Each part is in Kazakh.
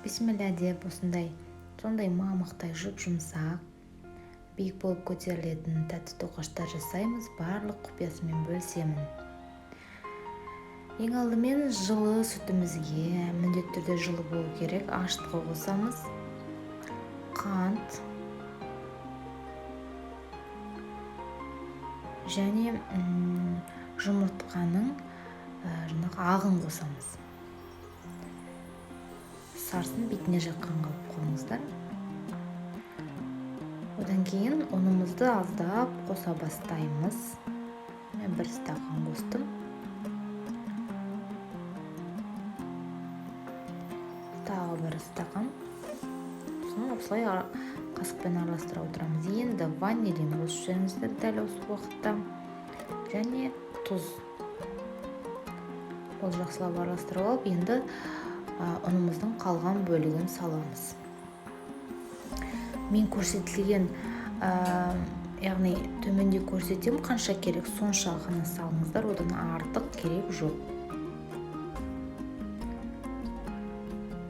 бисмилля деп сондай мамықтай жұмсақ, биік болып көтерілетін тәтті тоқаштар жасаймыз. Барлық құпиясымен бөлісемін. Ең алдымен жылы сүтімізге, міндетті түрде жылы болу керек, ашытқы қосамыз. Қант және жұмыртқаның ағын қосамыз. Сарсын бетіне жаққан қалып қойыңыздар. Одан кейін ұнымызды аздап қоса бастаймыз. Мен 1 стақан қостым. Тағы 1 стақан. Осылай қасықпен араластыра отырамыз. Енді ванилин қосып жіберіңіздер дәл осы уақытта. Және тұз. Ол жақсылап араластырып алып, енді ұнымыздың қалған бөлігін саламыз. Мен көрсетілген, яғни төменде көрсетем, қанша керек сонша ғана салыңыздар, одан артық керек жоқ.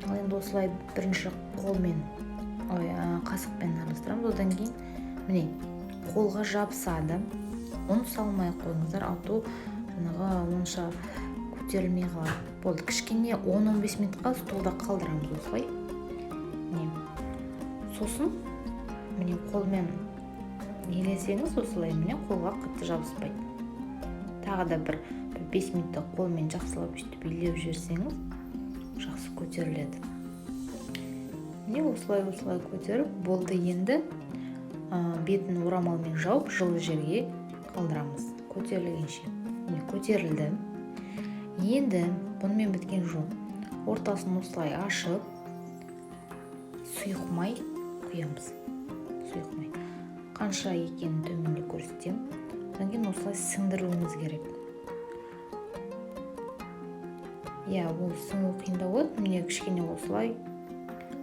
Ал енді осылай бірінші қолмен, қасықпен араластырамыз. Одан кейін, міне, қолға жабысады. Ұн салмай қойыңыздар, алту онша көтерілмей қалады. Болды, кішкене 10-15 минутқа столда қалдырамыз осылай. Сосын, міне, қолмен елесеңіз осылай, міне, қолға қатты жабыспайды. Тағы да бір 5 минутта қолмен жақсылап билеп жіберсеңіз, жақсы көтеріледі. Міне, осылай көтеріп, болды. Енді бетін орамалмен жауып, жылы жерге қалдырамыз. Көтерілгенше. Міне, көтерілді. Енді бұнымен біткен жоқ. Ортасын осылай ашып, сұйық май құямыз. Сұйық май. Қанша екенін төменде көрсетем. Одан кейін осылай сіңдіруіміз керек. Ол сіңу қиындау болады. Міне, кішкене осылай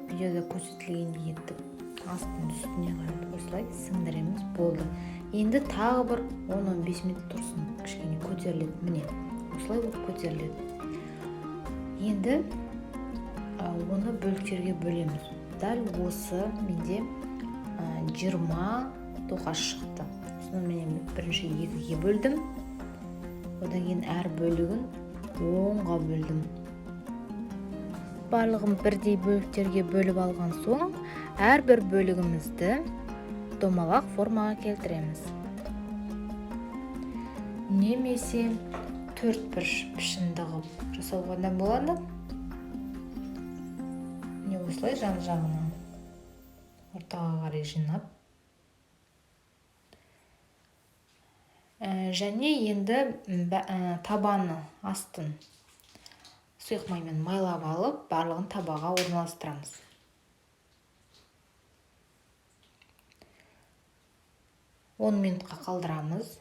видеода көрсетілгендей еттік. Астын үстіне қарай осылай сіңдіреміз. Болды. Енді тағы бір 10-15 минут тұрсын. Кішкене көтеріледі. Міне, осылай болып көтеріледі. Енді оны бөліктерге бөлеміз. Дәл осы менде 20 тоқаш шықты. Соны мен бірінші 2-ге бөлдім. Одан кейін әр бөлігін 10-ға бөлдім. Барлығын бірдей бөліктерге бөліп алған соң, әрбір бөлігімізді домалақ формаға келтіреміз. Немесе 4 пішінді қылып жасауға да болады. Міне осылай жан-жағынан ортаға қарай жинап. Және енді табаны астын сұйық маймен майлап алып, барлығын табаға орналастырамыз. Он минутқа қалдырамыз,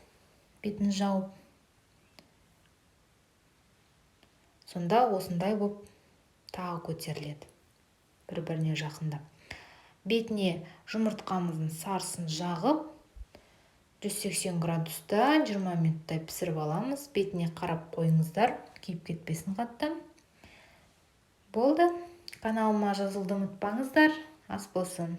бетін жауып. Сонда осындай болып тағы көтеріледі, бір-біріне жақындап. Бетіне жұмыртқамыздың сарысын жағып, 180 градуста 20 минуттай пісіріп аламыз. Бетіне қарап қойыңыздар, күйіп кетпесін қатты. Болды. Каналыма жазылуды ұмытпаңыздар. Ас болсын.